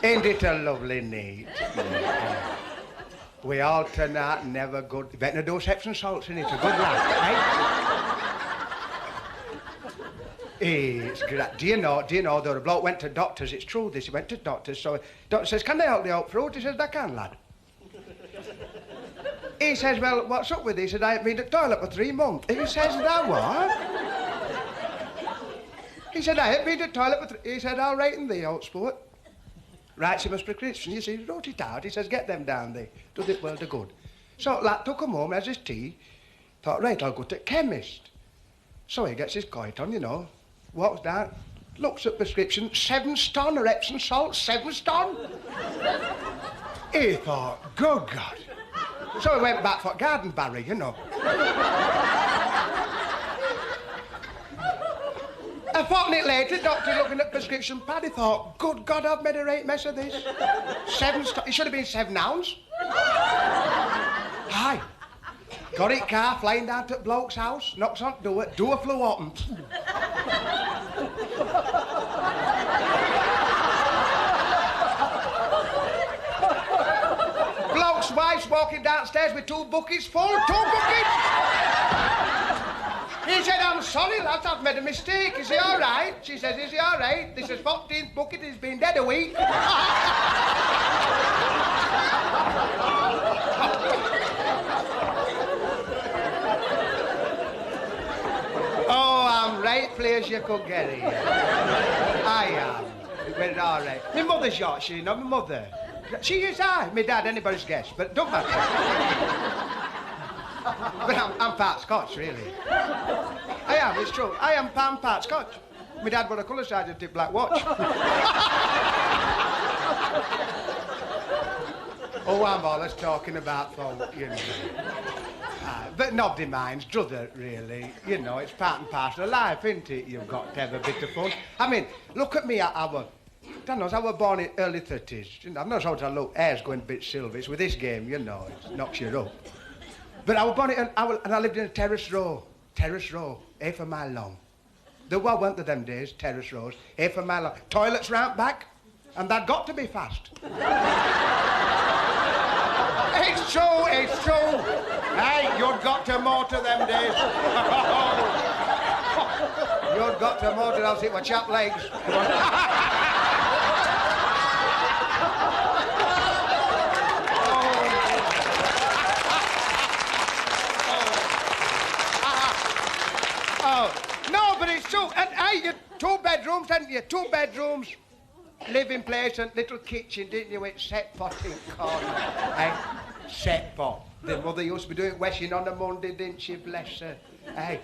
Ain't it a lovely night? We all turn out never good. You better do Epsom salts in it. A good laugh, eh? It's great. Do you know, the bloke went to doctors. It's true, this. He went to doctors. So doctor says, can they help you out fruit? He says, I can, lad. He says, well, what's up with this? He said, I haven't been to the toilet for 3 months. He says, that what? He said, I haven't been to the toilet for 3... He said, I'll write in the old sport. Writes him a prescription. You see, he wrote it out. He says, get them down there. Do this world a good. So, lad took him home, has his tea. Thought, right, I'll go to the chemist. So he gets his coat on, you know. Walks down, looks at prescription, 7 stone of Epsom salt, 7 stone. He thought, good God. So he went back for garden barry, you know. A fortnight later, doctor looking at prescription pad, he thought, good God, I've made a right mess of this. 7 stone, it should have been 7 ounce. Aye. Got it car, flying down to the bloke's house, knocks on the door flew open. Bloke's wife's walking downstairs with 2 buckets full, 2 buckets! He said, I'm sorry, lads, I've made a mistake. Is he all right? She says, is he all right? This is 14th bucket, he's been dead a week. Oh, I'm right pleased you could get here. I am. But all right. My mother's Yorkshire, not my mother. She is I. My dad, anybody's guess, but don't matter. But I'm part Scotch, really. I am, it's true. I am part Scotch. My dad wore a colour sergeant tip black watch. Oh, I'm always talking about folk, you know. But nobody minds, druther, really. You know, it's part and parcel of life, isn't it? You've got to have a bit of fun. I mean, look at me, I was born in early 30s. You know, I'm not sure to look, hair's going a bit silver. It's with this game, you know, it knocks you up. But I was born and I lived in a terrace row, half a mile long. There weren't there them days, terrace rows, half a mile long. Toilets round back, and that got to be fast. It's true, it's true. Hey, you'd got to motor them days. You'd got to motor, else it were chap legs. No, but it's true. And hey, you 2 bedrooms, hadn't you? 2 bedrooms, living place and little kitchen, didn't you? With set pot in corner. Hey, set pot. The mother used to be doing washing on a Monday, didn't she? Bless her. Hey,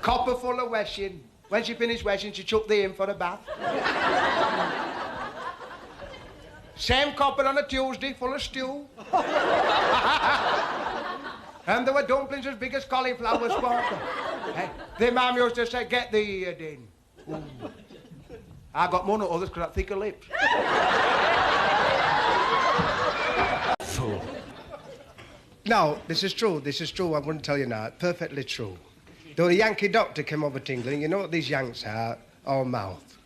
copper full of washing. When she finished washing, she chucked the in for a bath. Same copper on a Tuesday, full of stew. And there were dumplings as big as cauliflower sparkle. Hey, the mum used to say, get the ear in. Ooh. I got more than others because I have thicker lips. Fool. No, this is true, I'm going to tell you now, perfectly true. Though the Yankee doctor came over to England, you know what these Yanks are? All mouth.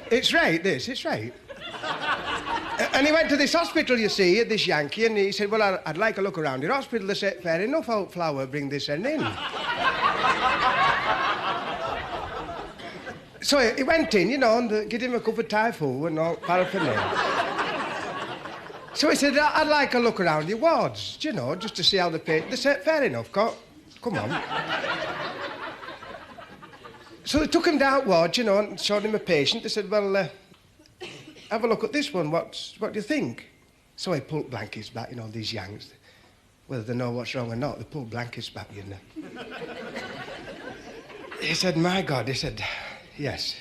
It's right, this, it's right. And he went to this hospital, you see, this Yankee, and he said, well, I'd like a look around your hospital. They said, fair enough, old flower, bring this end in. So he went in, you know, and give him a cup of Thai food and all paraphernalia. So he said, I'd like a look around your wards, you know, just to see how the patient... They said, fair enough, come on. So they took him down wards, you know, and showed him a patient. They said, well, have a look at this one. What do you think? So he pulled blankets back, you know, these Yanks. Whether they know what's wrong or not, they pulled blankets back, you know. He said, my God, he said, yes,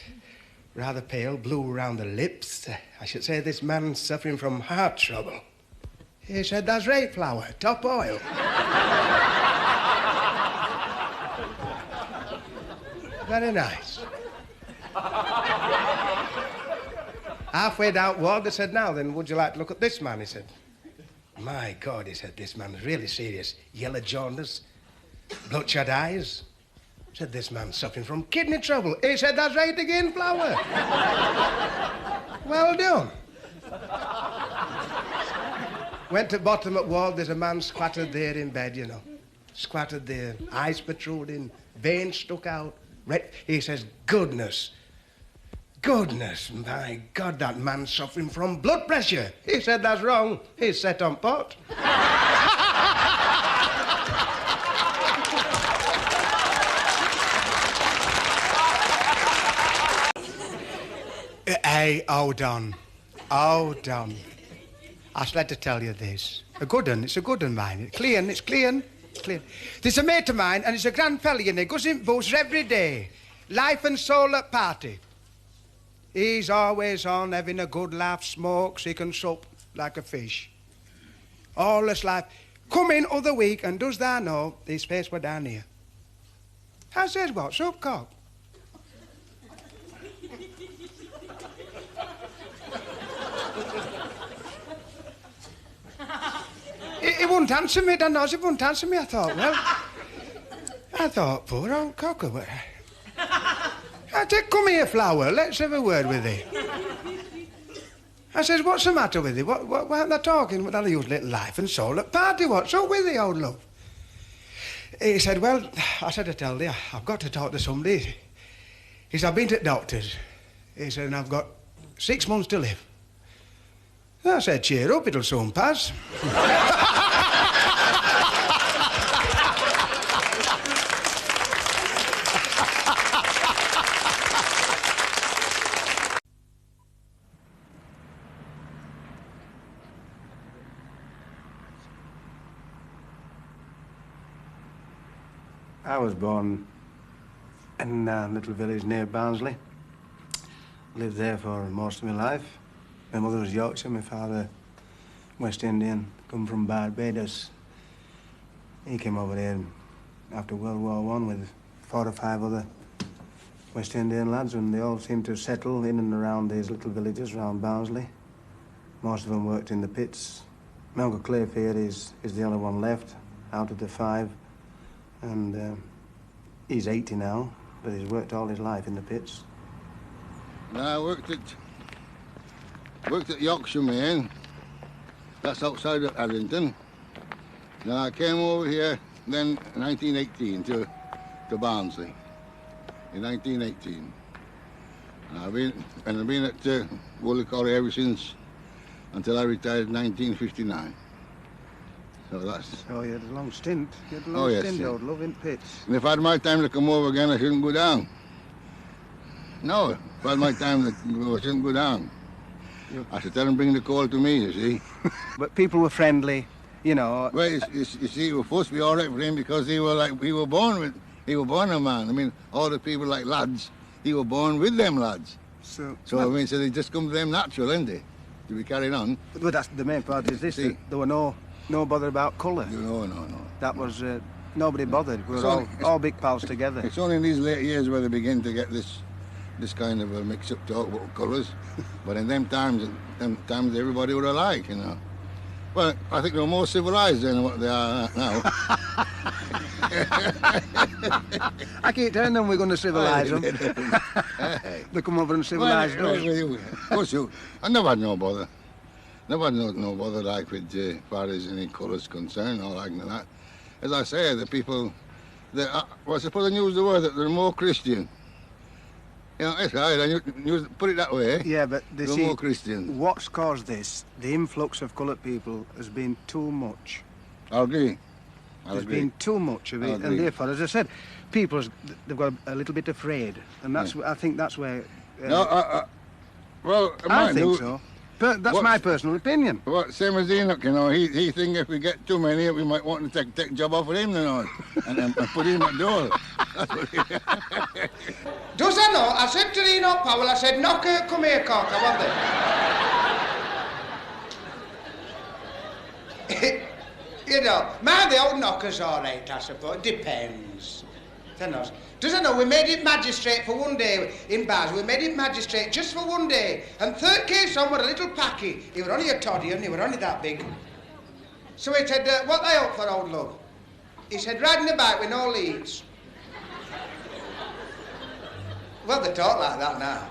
rather pale, blue around the lips. I should say this man's suffering from heart trouble. He said, that's right, flower, top oil. Very nice. Halfway down ward, they said, now then, would you like to look at this man? He said, my God, he said, this man's really serious. Yellow jaundice, bloodshot eyes. Said, this man's suffering from kidney trouble. He said, that's right again, flower. Well done. Went to bottom at wall, there's a man squatted there in bed, you know. Squatted there, eyes protruding, veins stuck out. He says, goodness, my God, that man's suffering from blood pressure. He said, that's wrong. He's set on pot. Hey, hold on. I had to tell you this. A good un, it's a good un, mine. It's clean. There's a mate of mine, and he's a grand fella, and he goes in booze every day. Life and soul at party. He's always on, having a good laugh, smokes, he can sup like a fish. All his life. Come in other week, and does thou know, his face were down here. I says, what's up, cock? He wouldn't answer me, Dan knows he wouldn't answer me. I thought, poor old cocker. I said, come here, Flower, let's have a word with thee. I says, what's the matter with thee? Why aren't they talking with all your little life and soul at party? What's up with thee, old love? He said, well, I said, I tell thee, I've got to talk to somebody. He said, I've been to the doctors. He said, and I've got 6 months to live. I said, cheer up, it'll soon pass. I was born in a little village near Barnsley. Lived there for most of my life. My mother was Yorkshire, my father West Indian, come from Barbados. He came over here after World War I with 4 or 5 other West Indian lads, and they all seemed to settle in and around these little villages around Barnsley. Most of them worked in the pits. My uncle Clayfair is the only one left out of the 5, and he's 80 now, but he's worked all his life in the pits. I worked at Yorkshire, man. That's outside of Addington. Now I came over here then in 1918 to Barnsley. In 1918. And I've been at Woolly Quarry ever since, until I retired in 1959. So that's... Oh, you had a long stint. You had a long stint, old love, in pits. And if I had my time to come over again, I shouldn't go down. No, if I had my time to go, I shouldn't go down. I should tell them bring the call to me, you see. But people were friendly, you know. Well, you see, it was supposed to be all right for him because he was born a man. I mean, all the people like lads, he was born with them lads. So I mean, so they just come to them natural, isn't they? To be carrying on. But that's the main part is this, that there were no bother about colour. No. That was, nobody bothered. We were all big pals together. It's only in these late years where they begin to get this kind of a mix-up talk about colours. But in them times everybody were alike, you know. Well, I think they were more civilised than what they are now. I keep telling them we're going to civilise them. They come over and civilise us. I never had no bother. Never had no bother like with as far as any colours concerned or like that. As I say, the people, I suppose I use the word that they're more Christian. You know, it's right, put it that way. Yeah, but they're more Christian. What's caused this, the influx of coloured people, has been too much. I agree. There's been too much of it, and therefore, as I said, people, they've got a little bit afraid, and that's, I think that's where... well, I think so. But that's my personal opinion. Well, same as Enoch, you know, he thinks if we get too many, we might want to take job off of him, you know, and put him at door. Does I know? I said to Enoch Powell, I said, Knocker, come here, cock, I want it. You know, the old Knocker's all right, I suppose. Depends. Does I know, we made it magistrate for one day in Baz. We made it magistrate just for one day. And third case on with a little packy. He were only a toddy and he were only that big. So he said, what they up for, old love? He said, riding a bike with no leads. Well, they talk like that now.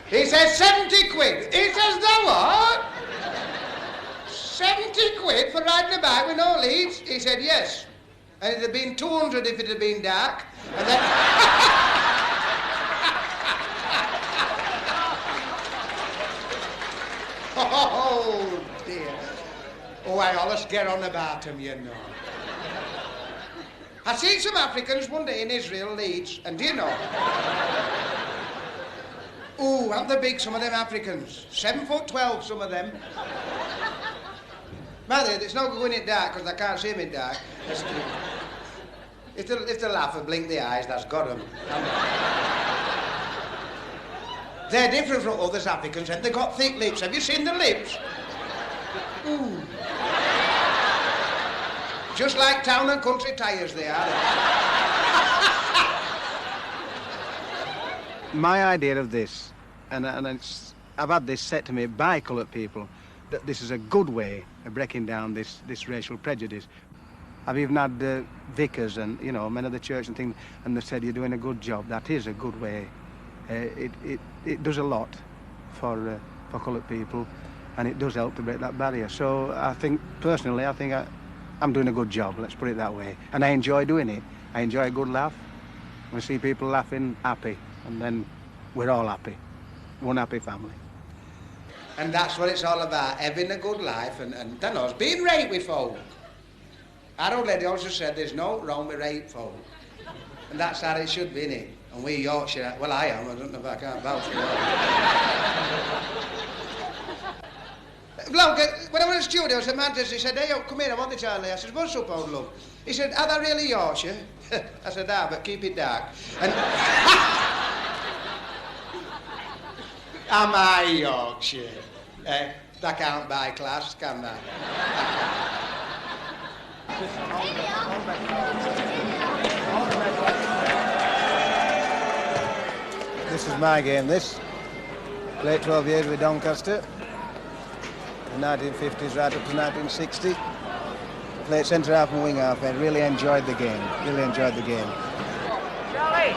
He says 70 quid. He says, the what? 70 quid for riding a bike with no leads? He said, yes. And it'd have been 200 if it had been dark. And then... Oh, dear. Oh, I always get on about him, you know. I seen some Africans one day in Israel, Leeds, and do you know? Ooh, aren't they big, some of them Africans? 7'12", some of them. Mother, it's no good going in dark, because I can't see them in dark. That's true. If they laugh and blink the eyes, that's got them. They're different from others Africans, and they've got thick lips. Have you seen the lips? Ooh. Just like town and country tyres they are. My idea of this, and I've had this said to me by coloured people, that this is a good way of breaking down this racial prejudice. I've even had vicars and, you know, men of the church and things, and they said, you're doing a good job. That is a good way. It does a lot for coloured people, and it does help to break that barrier. So I think, personally, I'm doing a good job, let's put it that way. And I enjoy doing it. I enjoy a good laugh. We see people laughing, happy, and then we're all happy. One happy family. And that's what it's all about, having a good life and that knows, being right with folk. Our old lady also said there's no wrong with right folk. And that's how it should be, innit? And we Yorkshire, well, I am, I don't know if I can't vouch for that. Bloke, when I was in the studio, St Manchester, he said, hey, come here, I want the Charlie. I said, what's up, old love? He said, are they really Yorkshire? I said, but keep it dark. And am I Yorkshire? They can't buy class, can they? This is my game, this. Played 12 years with Doncaster. The 1950s right up to 1960. Played centre half and wing half and really enjoyed the game. Really enjoyed the game. Charlie!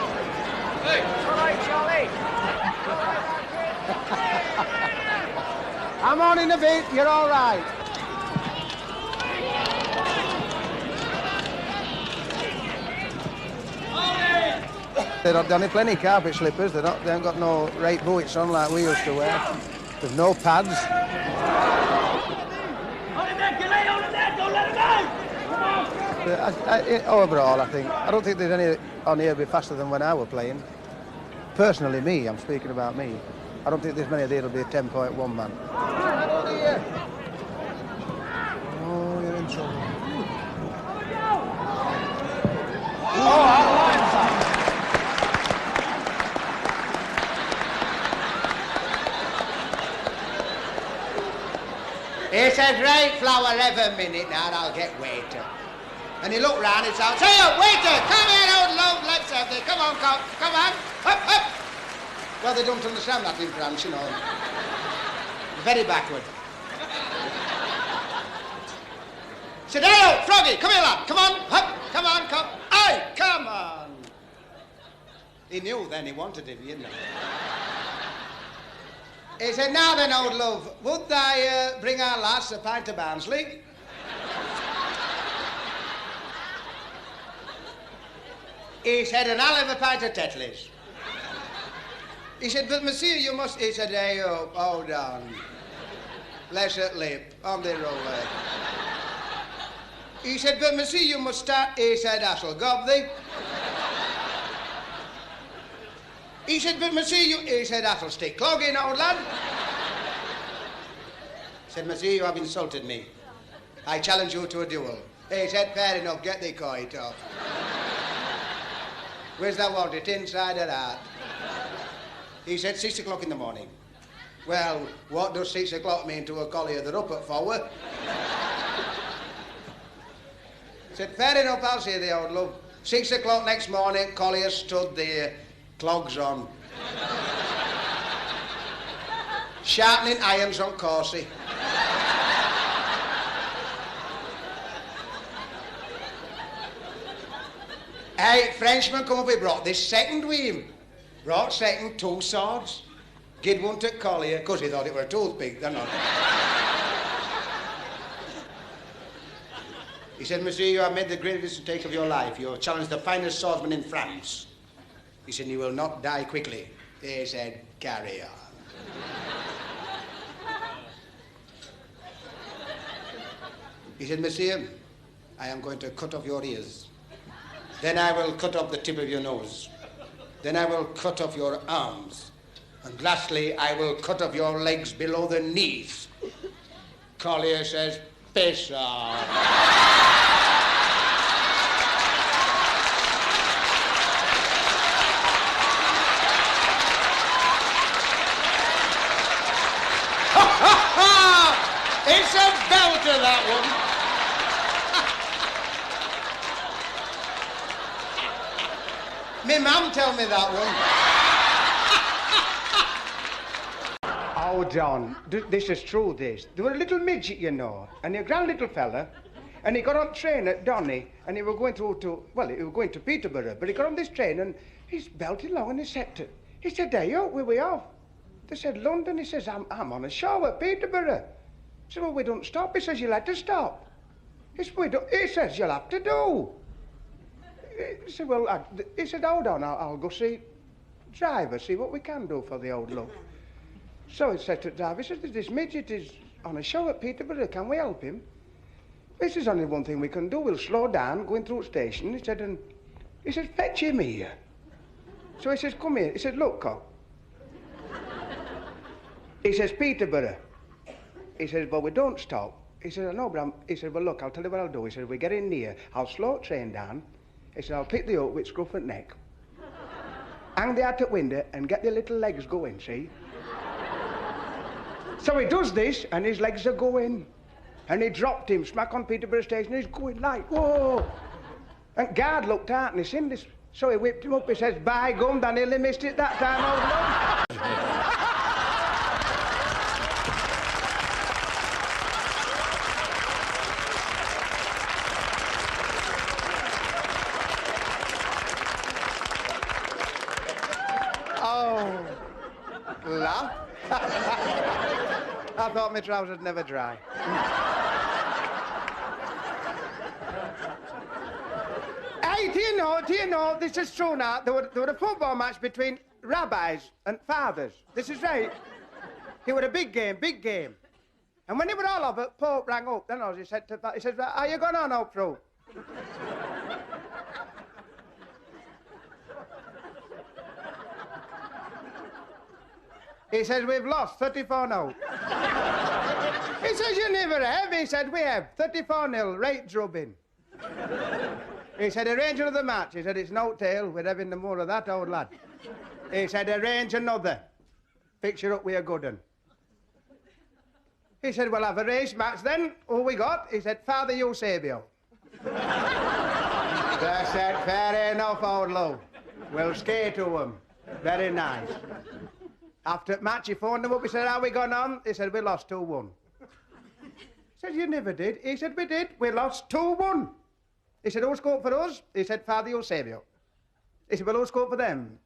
Hey! All right, Charlie! I'm on in a bit, you're all right. They've not done plenty of carpet slippers, they haven't got no right boots on like we used to wear. There's no pads. On the net, Gilly, on the net, don't let him go! Come on! Overall, I don't think there's any on here be faster than when I were playing. Personally, me, I'm speaking about me. I don't think there's many there that'll be a 10.1 man. Oh, you're in trouble. Oh, I like that. He says, right, flower, every minute now, I'll get waiter. And he looked round, he said, say, waiter, come here, old love, let's have this. Come on, come on, up, up. Well, they don't understand that in France, you know. Very backward. He said, hey, Froggy, come here, lad, come on, up, come on, come. Aye, come on. He knew then he wanted him, you know. He said, now then, old love, would I bring our lass a pint of Barnsley? He said, and I'll have a pint of Tetley's. He said, but monsieur, you must... He said, hey, hold on. Bless her lip, on the roller. He said, but monsieur, you must start... He said, I shall gob thee. He said, but monsieur, you... He said, I shall stick clogging, old lad. He said, monsieur, you have insulted me. I challenge you to a duel. He said, fair enough, get the coit off. Where's that want? It inside or out? He said, 6 o'clock in the morning. Well, what does 6 o'clock mean to a collier? They're up at 4. Said, fair enough, I'll say the old love. 6 o'clock next morning, collier stood there, clogs on. Sharpening irons on Corsi. Hey, Frenchman come up, he brought this second with him. Brought second, 2 swords. Gid one to Collier, because he thought it were a toothpick, then not. He said, Monsieur, you have made the greatest mistake of your life. You have challenged the finest swordsman in France. He said, you will not die quickly. They said, carry on. He said, Monsieur, I am going to cut off your ears. Then I will cut off the tip of your nose. Then I will cut off your arms. And lastly, I will cut off your legs below the knees. Collier says, piss off. It's a belter, that one. Me mum tell me that one. Oh, John, this is true, this. There was a little midget, you know, and a grand little fella, and he got on train at Donny, and he was going he was going to Peterborough, but he got on this train, and he's belting along, and he said, hey, yo, where we off? They said, London. He says, I'm on a show at Peterborough. He said, well, we don't stop. He says, you'll have to stop. He says, you'll have to do. He said, well, he said, hold on, I'll go see driver, see what we can do for the old love. So he said to the driver, he says, this midget is on a show at Peterborough, can we help him? This is only one thing we can do, we'll slow down, going through the station. He said, fetch him here. So he says, come here. He said, look, cop. He says, Peterborough. He says, well, we don't stop. He said, no, but he said, well, look, I'll tell you what I'll do. He said, we get in near, I'll slow the train down. He said, I'll pick the up with scruff and neck, hang the out at window and get the little legs going, see? So he does this, and his legs are going. And he dropped him smack on Peterborough station, he's going like, whoa. And guard looked out, and he seen this. So he whipped him up, he says, by gum, I nearly missed it that time, old love. Laugh. I thought my trousers never dry. Hey, do you know, this is true now, there were a football match between rabbis and fathers. This is right. It was a big game. And when they were all over, Pope rang up, then he said, are you going on out through? He says, we've lost 34-0. He says, you never have. He said, we have 34-0, right drubbing. He said, arrange another match. He said, it's no tale, we're having the more of that, old lad. He said, arrange another. Fix you up with a good one. He said, we'll have a race match then. Who we got? He said, Father Eusebio. I said, fair enough, old love. We'll skate to him. Very nice. After the match, he phoned them up. He said, how we gone on? He said, we lost 2-1. He said, you never did. He said, we did. We lost 2-1. He said, who scored for us? He said, Father Eusebio. He said, well, who scored for them?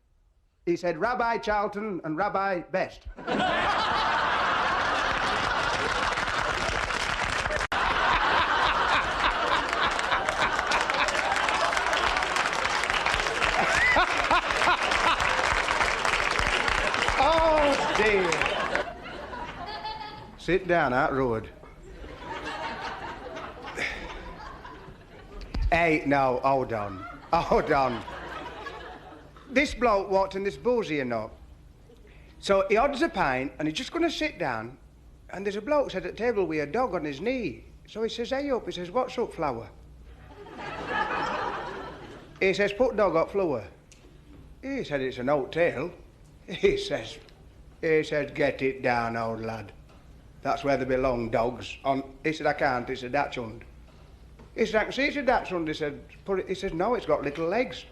He said, Rabbi Charlton and Rabbi Best. Oh, dear. Sit down, out road. Hey, no, hold on. This bloke walked in this boozy, you know. So he orders a pint, and he's just going to sit down, and there's a bloke sat at the table with a dog on his knee. So he says, hey up, he says, what's up, Flower? He says, put dog up, Flower. He said, it's an old tale. He says, get it down, old lad. That's where they belong, dogs. He said, I can't. He said, that's und. He said, I can see it's a dachshund. He said, he says, no, it's got little legs.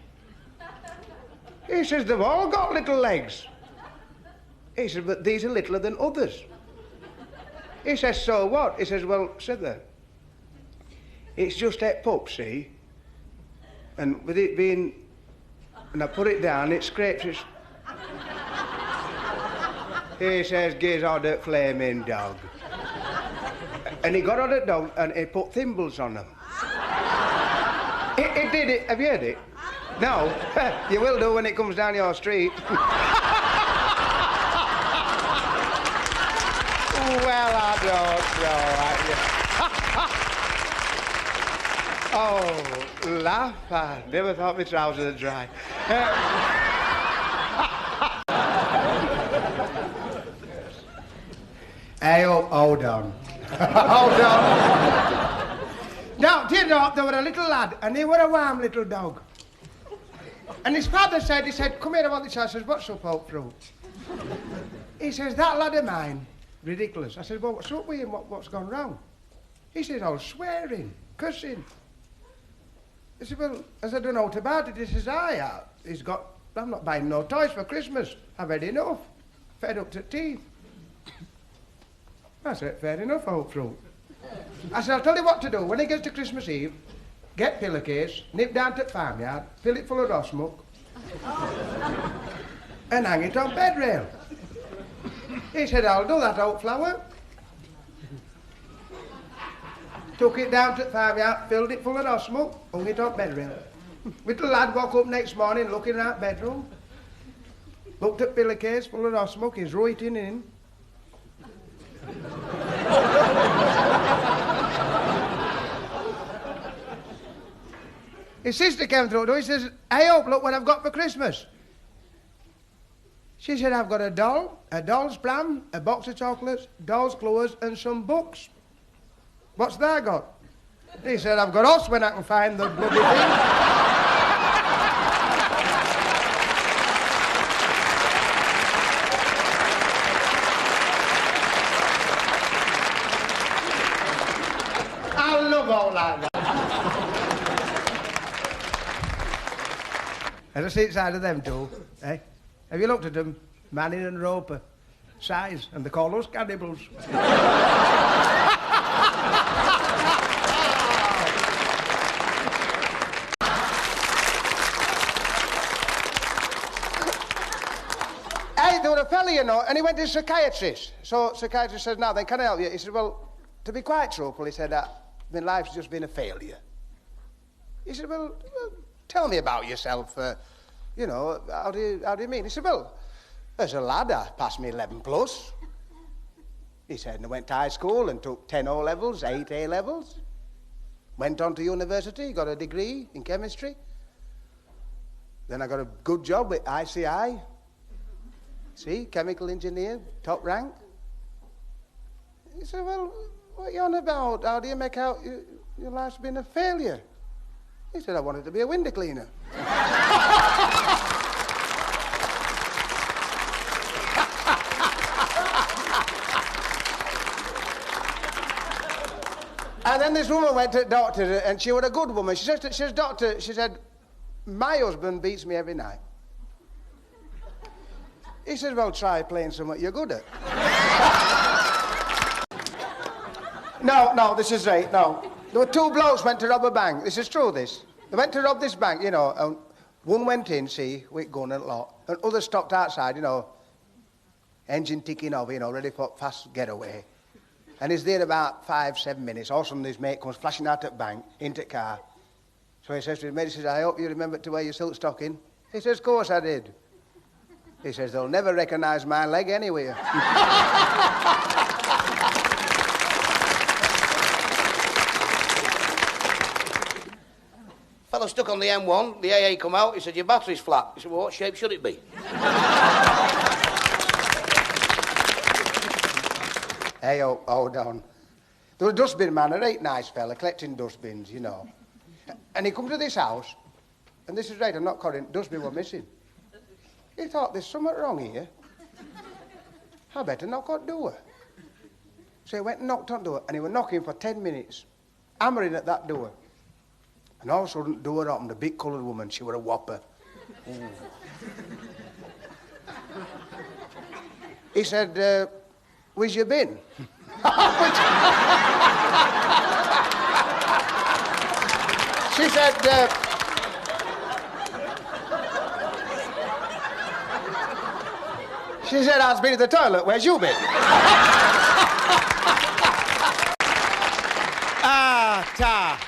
He says, they've all got little legs. He said, but these are littler than others. He says, so what? He says, well, said that. It's just that pup, see? And with it being, and I put it down, it scrapes its... He says, "Gives on that flaming dog." And he got on the dog and he put thimbles on them. He did it. Have you heard it? No? You will do when it comes down your street. Well, I don't know. Oh, laugh. I never thought my trousers would dry. Hey, hold on. Hold on. Now, do you know, there were a little lad, and he were a warm little dog. And his father said, "Come here, I want this." I says, "What's up, old fruit?" He says, "That lad of mine, ridiculous." I said, "Well, what's up with him? What's gone wrong?" He says, "Oh, swearing, cussing." I said, "Well," I said, "I don't know what about it." He says, I'm not buying no toys for Christmas. I've had enough. Fed up to teeth. I said, "Fair enough, old fruit." I said, "I'll tell you what to do. When it gets to Christmas Eve, get pillowcase, nip down to the farmyard, fill it full of ross muck, and hang it on bed rail." He said, "I'll do that, old flower." Took it down to the farmyard, filled it full of ross muck, hung it on bed rail. Little lad woke up next morning, looking in that bedroom, looked at pillowcase full of ross muck, he's writing in. His sister came through the door. He says, "Hey, up, look what I've got for Christmas." She said, "I've got a doll, a doll's pram, a box of chocolates, doll's clothes, and some books." "What's that got?" He said, "I've got us when I can find the bloody thing." I love all like that. And I see inside of them two, eh? Have you looked at them? Manning and Roper. Size, and they call us cannibals. Hey, there was a fella, you know, and he went to a psychiatrist. So psychiatrist says, "Now then, can I help you?" He said, "Well, to be quite truthful," he said, "my life's just been a failure." He said, well, tell me about yourself. You know, how do you mean?" He said, "Well, as a lad, I passed me 11 plus." He said, "And I went to high school and took 10 O levels, 8 A levels. Went on to university, got a degree in chemistry. Then I got a good job with ICI. See, chemical engineer, top rank." He said, "Well, what are you on about? How do you make out your life's been a failure?" He said, "I wanted to be a window cleaner." And then this woman went to the doctor, and she was a good woman. She says, "Doctor," she said, "my husband beats me every night." He said, "Well, try playing something you're good at." No, this is right, no. There were two blokes went to rob a bank. This is true, this. They went to rob this bank, you know, and one went in, see, with gun and lot, and others stopped outside, you know, engine ticking over, you know, ready for fast getaway. And he's there about 5-7 minutes. All of a sudden his mate comes flashing out at the bank, into the car. So he says to his mate, he says, "I hope you remember to wear your silk stocking." He says, "Of course I did." He says, "They'll never recognise my leg anywhere." Fellow stuck on the M1, the AA come out, he said, "Your battery's flat." He said, "Well, what shape should it be?" Hey, hold on. There was a dustbin man, a right nice fella, collecting dustbins, you know. And he come to this house, and this is right, I'm not correct, dustbin were missing. He thought, there's something wrong here. I better knock on the door. So he went and knocked on the door, and he was knocking for 10 minutes, hammering at that door. And all of a sudden, the door opened, a big coloured woman, she was a whopper. Ooh. He said, "Where's you been?" She said, She said, I've been to the toilet. Where's you been? Ta.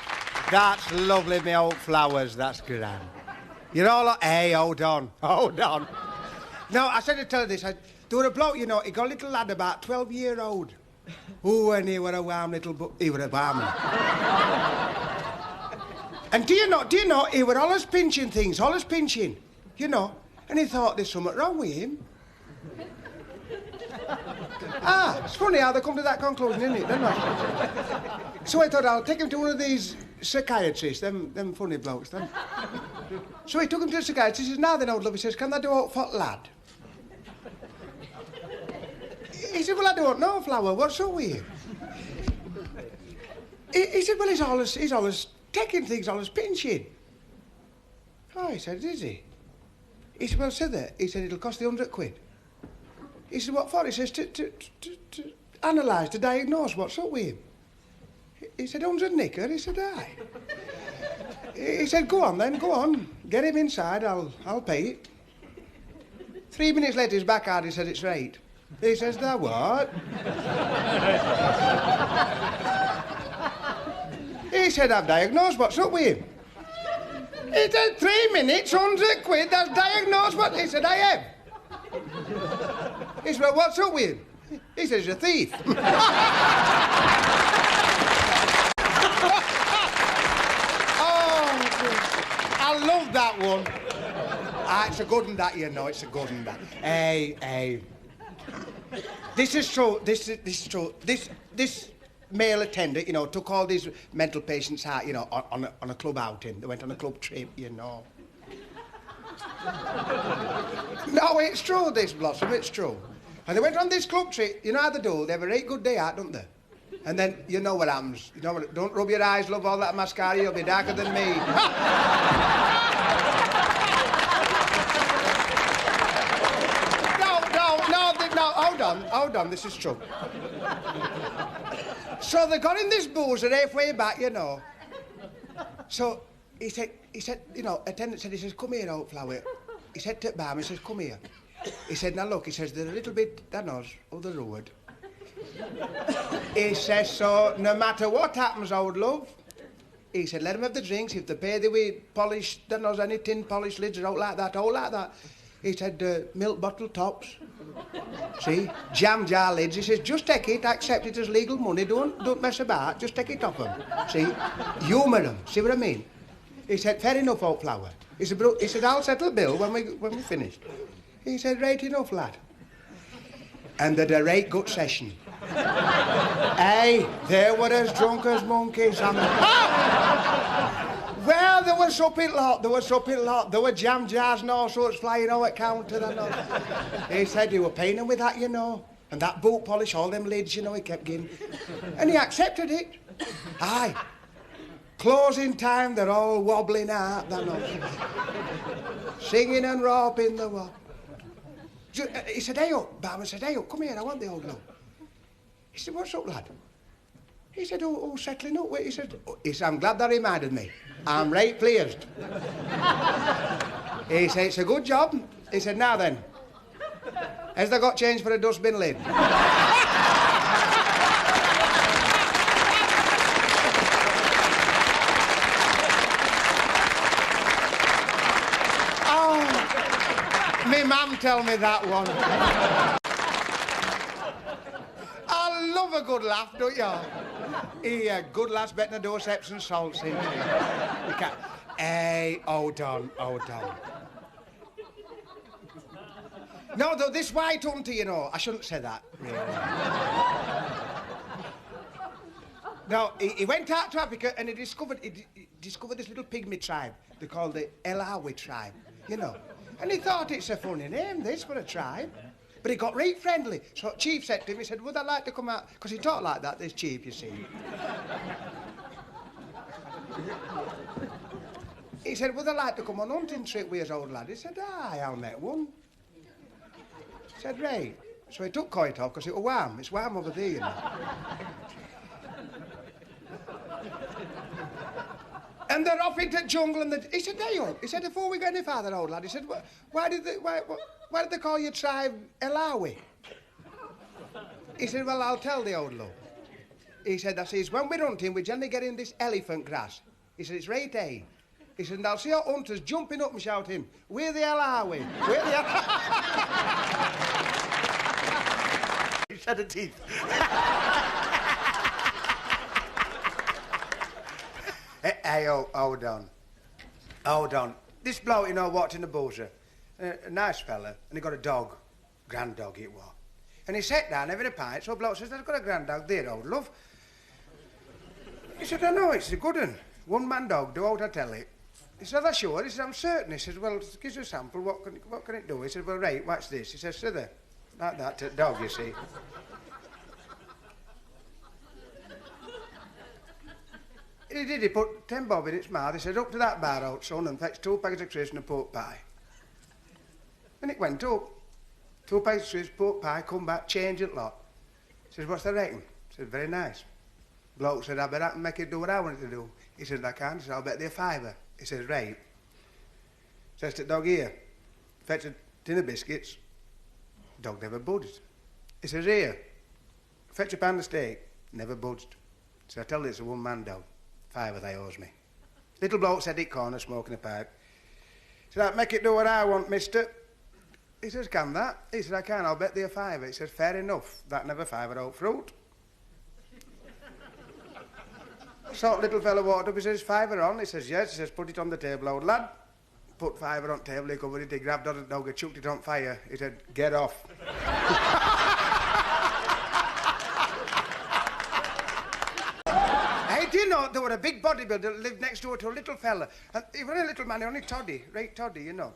That's lovely, me old flowers. That's grand. You're all like, hey, hold on. No, I said to tell her this. There was a bloke, you know, he got a little lad about 12-year-old. Oh, and he were a warm little he were a warm. And do you know, he were always pinching things, you know. And he thought there's something wrong with him. It's funny how they come to that conclusion, isn't it? So I thought I'll take him to one of these psychiatrists, them funny blokes, them. So he took him to a psychiatrist. He says, now then, old love, he says, can they do it for lad? He said, well, I don't know, Flower, what's up with you? He said, well, he's always taking things, always pinching. Oh, he said, is he? He said, well, said that. He said, it'll cost you £100. He said, what for? He says, to analyse, to diagnose what's up with him. He said, 100 knicker? He said, aye. He said, go on then, go on. Get him inside, I'll pay it. 3 minutes later, his back out, he said, it's right. He says, that what? He said, I've diagnosed what's up with him. He said, 3 minutes, £100, that's diagnosed what? He said, I have. He said, well, what's up with him? He says, he's a thief. I love that one. It's a good one, that, you know, it's a good one, that. Hey. This is true, this is true. This male attendant, you know, took all these mental patients out, you know, on a club outing. They went on a club trip, you know. No, it's true, this, Blossom, it's true. And they went on this club trip, you know how they do, they have a right good day out, don't they? And then, you know what happens. You know what, don't rub your eyes, love, all that mascara, you'll be darker than me. No, hold on, this is true. So they got in this boozer halfway back, you know. So he said, you know, attendant said, he says, come here, old flower. He said to the barman, he says, come here. He said, now look, he says, they're a little bit, that knows, of the road. He says, so no matter what happens, old love, he said, let them have the drinks. If they pay the way polished, that knows, any tin polished lids are out like that. He said, milk bottle tops. See, jam jar lids. He says, just take it, accept it as legal money. Don't mess about. Just take it off them. See, humour them. See what I mean? He said, fair enough, old flower. He said, I'll settle bill when we finish. He said, right enough, lad. And they'd a right good session. Hey, they were as drunk as monkeys. Well, there was something lot. There were jam jars and all sorts flying over the counter. He said he were paying them with that, you know. And that boot polish, all them lids, you know, he kept getting. And he accepted it. Aye. Closing time, they're all wobbling out, singing and roping the wall. He said, hey, up, barman said, hey, up, come here, I want the old love. He said, what's up, lad? He said, oh, settling up. He said, I'm glad that reminded me. I'm right pleased. He said, it's a good job. He said, now then, has they got change for a dustbin lid? Me mum tell me that one. I love a good laugh, don't you? Yeah, good laugh's better than doorsteps and salts, isn't it? You can't. Hey, hold on. No, though, this white hunter, you know, I shouldn't say that, really. No, he went out to Africa and he discovered this little pygmy tribe. They call the Elawi tribe, you know. And he thought it's a funny name, this, for a tribe. But he got right friendly. So Chief said to him, he said, would I like to come out? Because he talked like that, this Chief, you see. He said, would I like to come on hunting trip with his old lad? He said, aye, I'll make one. He said, right. So he took coit off, because it was warm. It's warm over there, you know. And they they're off into the jungle and he said, hey, up. He said, before we go any farther, old lad, he said, why did they call your tribe Elawi? He said, well, I'll tell the old love. He said, that says, when we're hunting, we generally get in this elephant grass. He said, it's right, eh? He said, and I'll see our hunters jumping up and shouting, where the hell are we? Where the hell He said the teeth. Hey, hold on. Hold on. This bloke, you know, walked in the buzzer. A nice fella, and he got a dog. Grand dog it was. And he sat down having a pint, so the bloke says, I've got a grand dog there, old love. He said, I know, it's a good one. One-man dog, do out I tell it. He said, that's sure? He said, I'm certain. He said, well, give us a sample, what can it do? He said, well, right, watch this. He says, there, like that dog, you see. He did, he put 10 bob in its mouth. He said, up to that bar, old son, and fetch 2 packets of crisps and a pork pie. And it went up. 2 packets of crisps, pork pie, come back, change it lot. He says, what's the rating? He said, very nice. Bloke said, I bet I can make it do what I want it to do. He said, I can't. He said, I'll bet thee a £5. He says, right. Says to the dog here, fetch a tin of biscuits. Dog never budged. He says, here, fetch a pound of steak. Never budged. So I tell you, it's a one-man dog. £5 they owes me. Little bloke said it corner, smoking a pipe. He said, I'll make it do what I want, mister. He says, can that? He said, I can, I'll bet thee a £5. He says, fair enough. That never £5 out fruit. So little fella walked up, he says, £5 on? He says, yes. He says, put it on the table, old lad. Put £5 on the table, he covered it, he grabbed on the dog, he chucked it on fire. He said, get off. Hey, do you know, there were a big bodybuilder that lived next door to a little fella. And he was a little man, only toddy, right toddy, you know.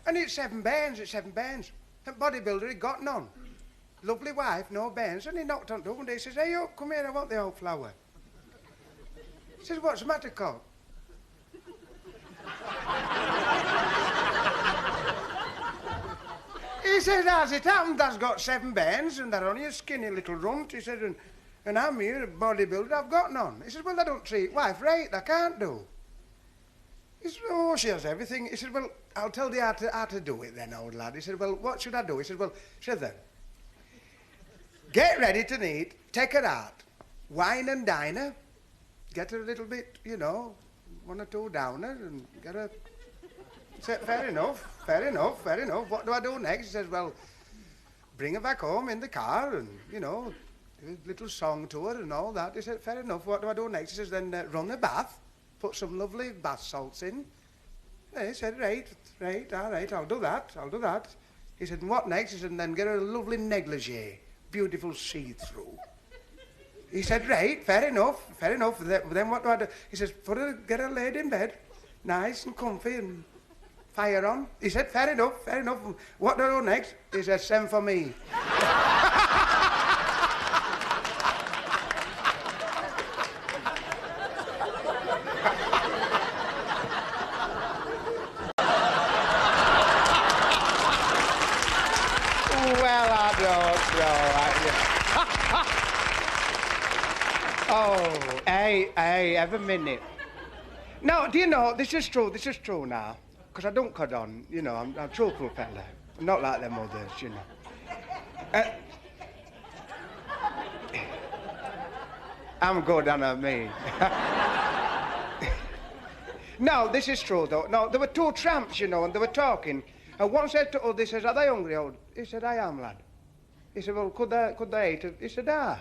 And he had 7 bairns, And bodybuilder, he got none. Lovely wife, no bairns. And he knocked on the door one day, he says, hey, you, come here, I want the old flower. He says, what's the matter, cock? He says, as it happened, that's got 7 bairns and they're only a skinny little runt. He said, and I'm here, a bodybuilder, I've got none. He said, well, I don't treat wife right, I can't do. He said, oh, she has everything. He said, well, I'll tell you how to do it then, old lad. He said, well, what should I do? He said, well, then, get ready to need, take her out, wine and dine her, get her a little bit, you know, 1 or 2 downers and get her... He said, fair enough. What do I do next? He says, well, bring her back home in the car and, you know, do a little song to her and all that. He said, fair enough. What do I do next? He says, then run a bath, put some lovely bath salts in. He said, right, all right, I'll do that. He said, and what next? He said, and then get her a lovely negligee, beautiful see-through. He said, right, fair enough. Then what do I do? He says, get her laid in bed, nice and comfy and fire on. He said, fair enough. What do I do next? He said, send for me. Well, I don't know. Oh, hey, have a minute. No, do you know, this is true now. Because I don't cut on, you know, I'm a truthful fella. I'm not like them others, you know. I'm good, I know me. No, this is true, though. No, there were 2 tramps, you know, and they were talking. And one said to other, he says, are they hungry, old? He said, I am, lad. He said, well, could they eat? He said, I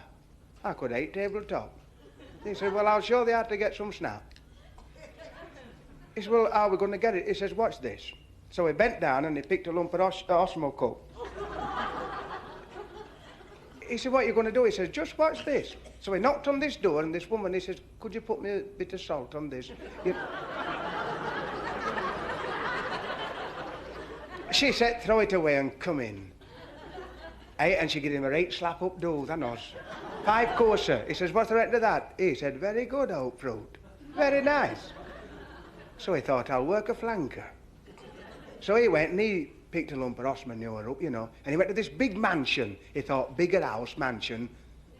could eat tabletop. He said, well, I'll show you how to get some snap. He said, well, how are we going to get it? He says, watch this. So he bent down and he picked a lump of Osmo cup. He said, what are you going to do? He says, just watch this. So he knocked on this door and this woman, he says, could you put me a bit of salt on this? She said, throw it away and come in. And she gave him a right slap up do, that was. 5 courser. He says, what's the rate of that? He said, very good, old fruit. Very nice. So he thought, I'll work a flanker. So he went and he picked a lump of horse manure up, you know, and he went to this big mansion. He thought, bigger house, mansion,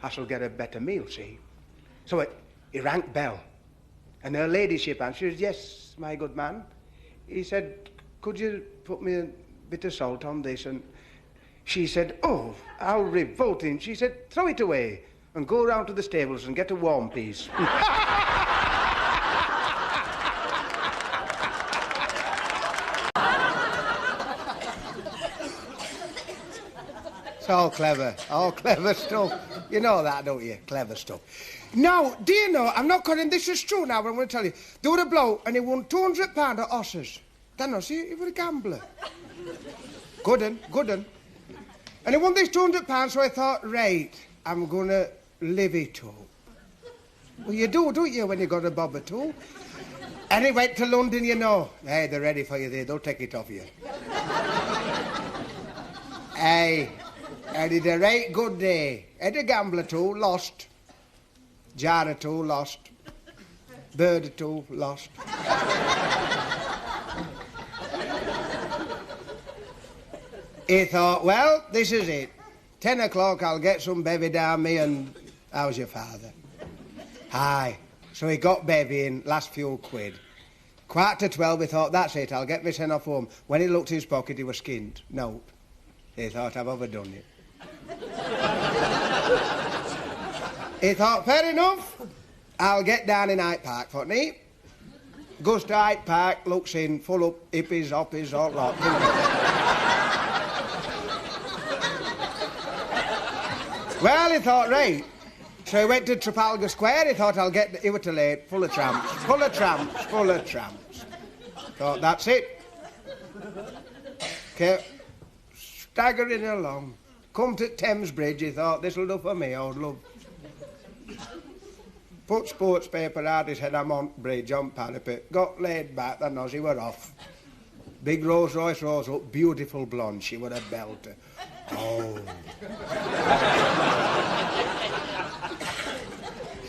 I shall get a better meal, see? So he rang bell. And her ladyship answered, yes, my good man. He said, could you put me a bit of salt on this? And she said, oh, how revolting. She said, throw it away and go round to the stables and get a warm piece. It's all clever stuff. You know that, don't you? Clever stuff. Now, do you know, I'm not kidding, this is true now, but I'm going to tell you. There was a bloke and he won £200 at horses. Don't know, see, he was a gambler. Good un. And he won this £200, so I thought, right, I'm going to live it up. Well, you do, don't you, when you got a bob or two? And he went to London, you know. Hey, they're ready for you there, they'll take it off you. Hey, I did a right good day. Had a gambler too, lost. Jar or two, lost. Bird or two, lost. He thought, well, this is it. 10 o'clock, I'll get some bevy down me and how's your father? Aye. So he got bevy in, last few quid. 11:45, he thought, that's it, I'll get my 10 off home. When he looked in his pocket, he was skinned. Nope. He thought, I've overdone it. He thought, fair enough, I'll get down in Hyde Park, thought he. Goes to Hyde Park, looks in, full up hippies, hoppies, all lot. Well, he thought, right. So he went to Trafalgar Square, he thought, I'll get the too late, full of tramps. Thought, that's it. Kept staggering along. Come to Thames Bridge, he thought, this'll do for me, old love. Put sports paper out his head, I'm on bridge, on parapet. Got laid back, the nosy were off. Big Rolls Royce rose up, beautiful blonde, she were a belter. Oh.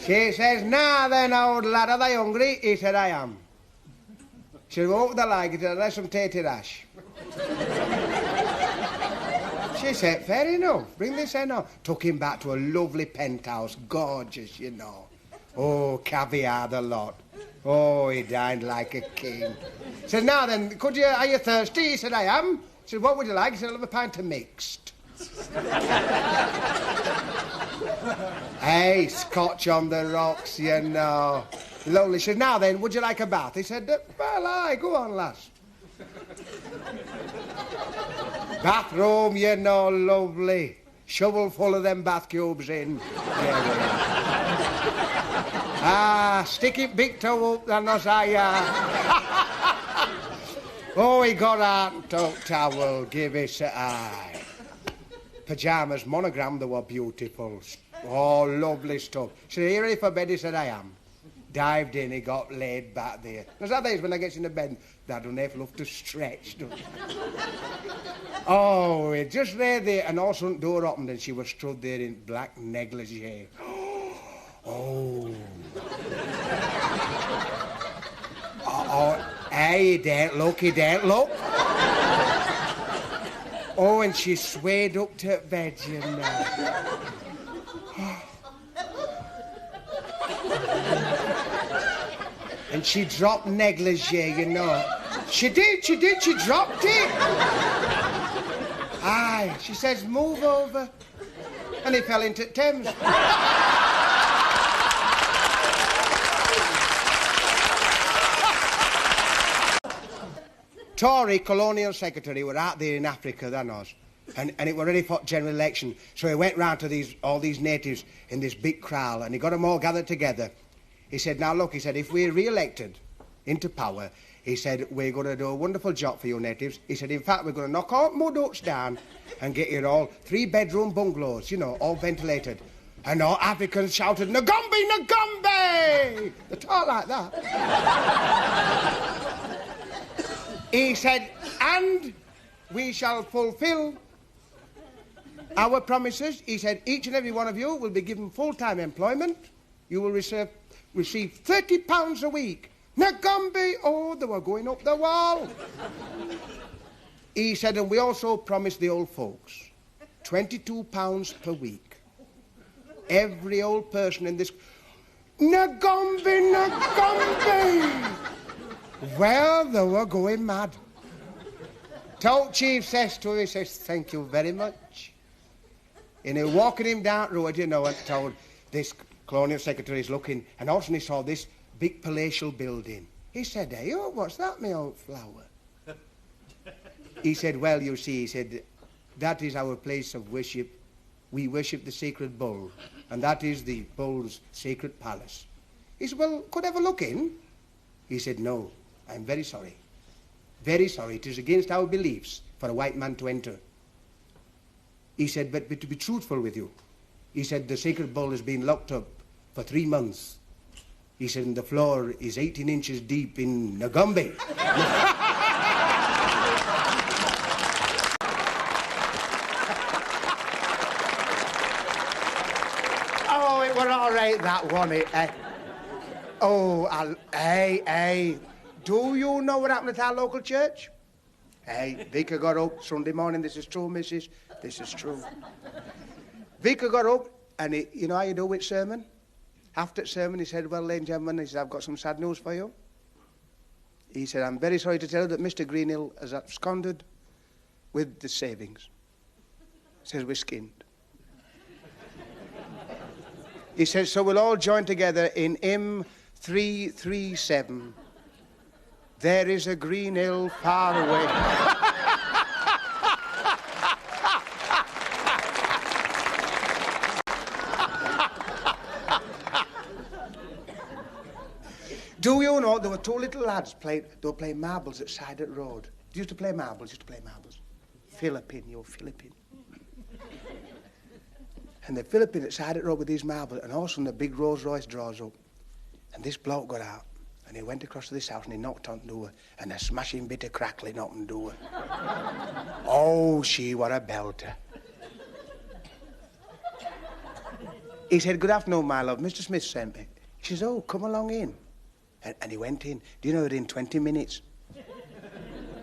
She says, now then, old lad, are they hungry? He said, I am. She said, what would they like? He said, I'd like some tatey rash. She said, fair enough, bring this in on. Took him back to a lovely penthouse, gorgeous, you know. Oh, caviar the lot. Oh, he dined like a king. Said, now then, are you thirsty? He said, I am. He said, what would you like? He said, I'll have a pint of mixed. Hey, scotch on the rocks, you know. Lovely. She said, now then, would you like a bath? He said, well, aye, go on, lass. Bathroom, you know, lovely. Shovel full of them bath cubes in. Stick it big toe up, and as Oh, he got out and took towel, give us a eye. Pyjamas, monogram, they were beautiful. Oh, lovely stuff. She said, are you ready for bed? He said, I am. Dived in, he got laid back there. There's other days when I get into bed, that don't have love to stretch, don't it? Oh, he just lay there, and all of a sudden door opened, and she was stood there in black negligee. Oh. Hey, he daren't look. Oh, and she swayed up to bed, you know. And she dropped negligee, you know. She did, she dropped it. Aye, she says, move over. And he fell into Thames. Tory colonial secretary were out there in Africa, that was. And it were ready for general election. So he went round to all these natives in this big kraal, and he got them all gathered together. He said, now look, he said, if we're re-elected into power, he said, we're going to do a wonderful job for you natives. He said, in fact, we're going to knock all mud huts down and get you all 3-bedroom bungalows, you know, all ventilated. And all Africans shouted, Ngombe, Ngombe! They talk like that. He said, and we shall fulfill our promises. He said, each and every one of you will be given full-time employment. You will receive £30 a week. Ngombe, oh, they were going up the wall. He said, and we also promised the old folks £22 per week. Every old person in this... Ngombe, Ngombe! Well, they were going mad. Told Chief says to him, he says, thank you very much. And he walking him down the road, you know, and told this colonial secretary is looking, and all of a sudden he saw this big palatial building. He said, hey, oh, what's that, my old flower? He said, well, you see, he said, that is our place of worship. We worship the sacred bull, and that is the bull's sacred palace. He said, well, could I have a look in? He said, no, I'm very sorry. Very sorry. It is against our beliefs for a white man to enter. He said, but to be truthful with you, he said, the sacred bull has been locked up for 3 months. He said, and the floor is 18 inches deep in Nagombe. Oh, it were all right, that one, hey, do you know what happened at our local church? Hey, Vicar got up Sunday morning, this is true, missus, this is true. Vicar got up, and he, you know how you do with sermon? After sermon, he said, well, ladies and gentlemen, he said, I've got some sad news for you. He said, I'm very sorry to tell you that Mr. Greenhill has absconded with the savings. He says, we're skinned. He says, so we'll all join together in hymn 337. There is a Greenhill far away. Do you know, there were 2 little lads they were playing marbles at side of the road. They used to play marbles, Philippine, you're Philippine. And the Philippine at side of the road with these marbles, and all of a sudden a big Rolls Royce draws up. And this bloke got out, and he went across to this house and he knocked on the door, and a smashing bit of crackling opened the door. Oh, she were a belter. He said, good afternoon, my love, Mr. Smith sent me. She says, oh, come along in. And he went in. Do you know, in 20 minutes?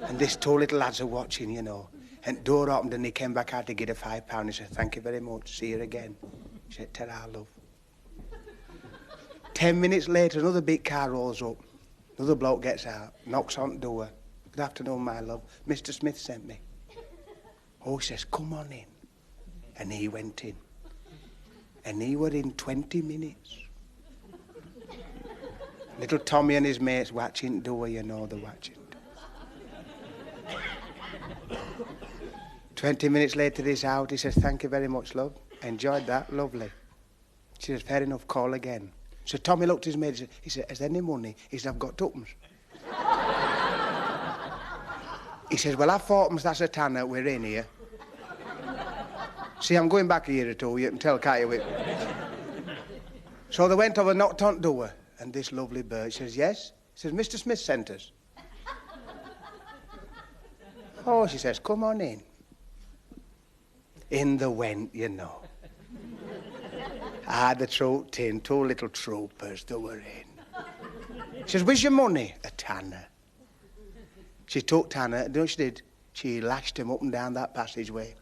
And these 2 little lads are watching, you know. And door opened and he came back out to get a £5. He said, thank you very much, see you again. He said, ta-ra, love. 10 minutes later, another big car rolls up. Another bloke gets out, knocks on the door. Good afternoon, my love. Mr. Smith sent me. Oh, he says, come on in. And he went in. And he were in 20 minutes. Little Tommy and his mates watching the door, you know, they're watching. 20 minutes later, he's out. He says, thank you very much, love. I enjoyed that. Lovely. She says, fair enough, call again. So Tommy looked at his mate. He said, is there any money? He said, I've got tuppence. He says, well, I've 4pence, that's a tanner. We're in here. See, I'm going back a year or 2. You can tell, can't you? So they went over, knocked on the door. And this lovely bird says, yes? He says, Mr. Smith sent us. Oh, she says, come on in. In they went, you know. I had the trooped in, 2 little troopers, they were in. She says, where's your money? A tanner. She took Tanner, and you know what she did? She lashed him up and down that passageway.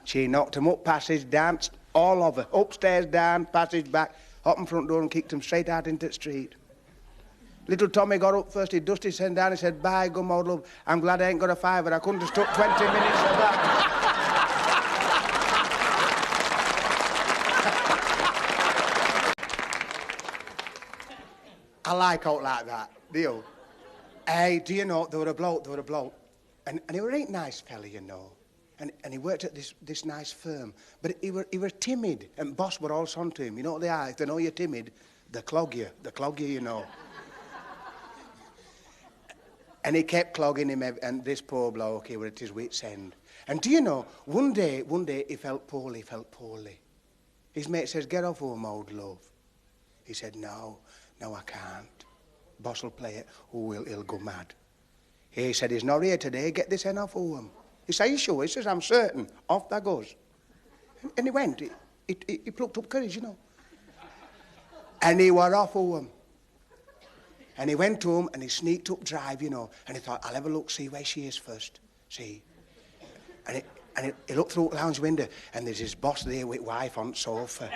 She knocked him up passage, danced all over, upstairs, down, passage, back, up in front door and kicked him straight out into the street. Little Tommy got up first, he dusted his head down, he said, bye, gum old love, I'm glad I ain't got a fiver, I couldn't have stuck 20 minutes of that. I like out like that, do you? Hey, do you know, there were a bloke, and he were a right nice fella, you know. And he worked at this nice firm. But he were timid, and boss were all on to him. You know what they are? If they know you're timid, they clog you, you know. And he kept clogging him, and this poor bloke, he were at his wit's end. And do you know, one day he felt poorly. His mate says, get off home, old love. He said, no, I can't. Boss will play it. Oh, he'll go mad. He said, he's not here today, get this hen off home. He said, are you sure? He says, I'm certain. Off that goes. And he went. He plucked up courage, you know. And he were off home. And he went home and he sneaked up drive, you know. And he thought, I'll have a look, see where she is first. See. And he looked through the lounge window and there's his boss there with wife on the sofa.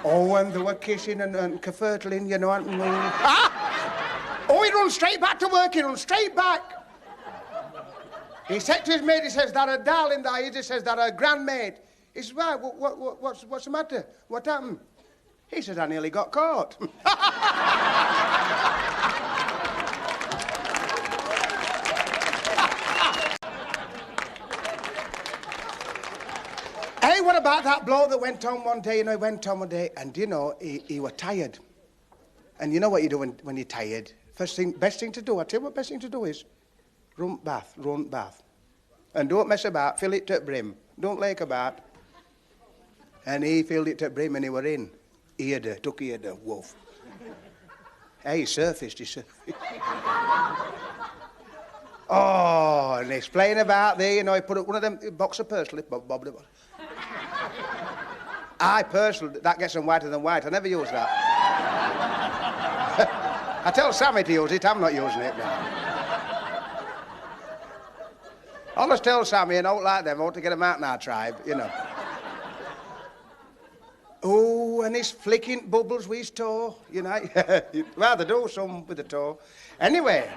Oh, and they were kissing and cafurtling, you know what I mean? Ah! Oh, he run straight back to work, he run straight back. He said to his mate, he says, that a darling there, he says, that a grandmate. He says, why, what's the matter? What happened? He says, I nearly got caught. Hey, what about that bloke that went on one day, he went on one day, and, he was tired. And you know what you do when you're tired? Best thing to do, I tell you what best thing to do is, run bath. And don't mess about, fill it to the brim. Don't lake about. And he filled it to the brim and he were in. Took the wolf. Hey, he surfaced. Oh, and he's playing about there, he put up one of them box of pursley, bob. I pursley, that gets them whiter than white. I never use that. I tell Sammy to use it, I'm not using it now. I'll just tell Sammy, I don't like them, I want to get them out in our tribe, Oh, and he's flicking bubbles with his toe, You'd rather do some with the toe. Anyway.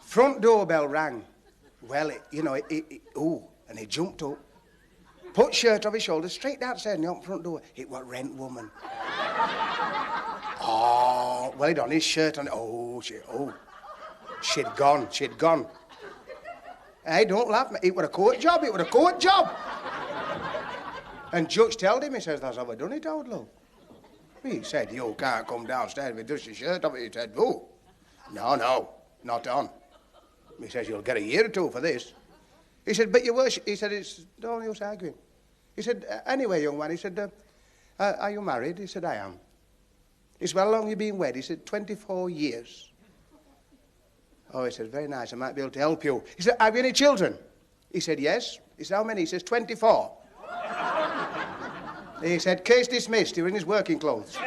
Front doorbell rang. Well, and he jumped up, put shirt off his shoulders, straight downstairs and the front door. It was rent woman. Oh, well, he'd on his shirt on. She'd gone. Hey, don't laugh, mate. It was a court job. And Judge told him, he says, that's how I done it, old love. He said, you can't come downstairs with just your shirt off. He said, oh, no, not on. He says, you'll get a year or two for this. He said, but your worship, he said, it's no use arguing. He said, anyway, young man, he said, are you married? He said, I am. He said, well, how long have you been wed? He said, 24 years. Oh, he said, very nice, I might be able to help you. He said, have you any children? He said, yes. He said, how many? He says, 24. He said, case dismissed, he was in his working clothes.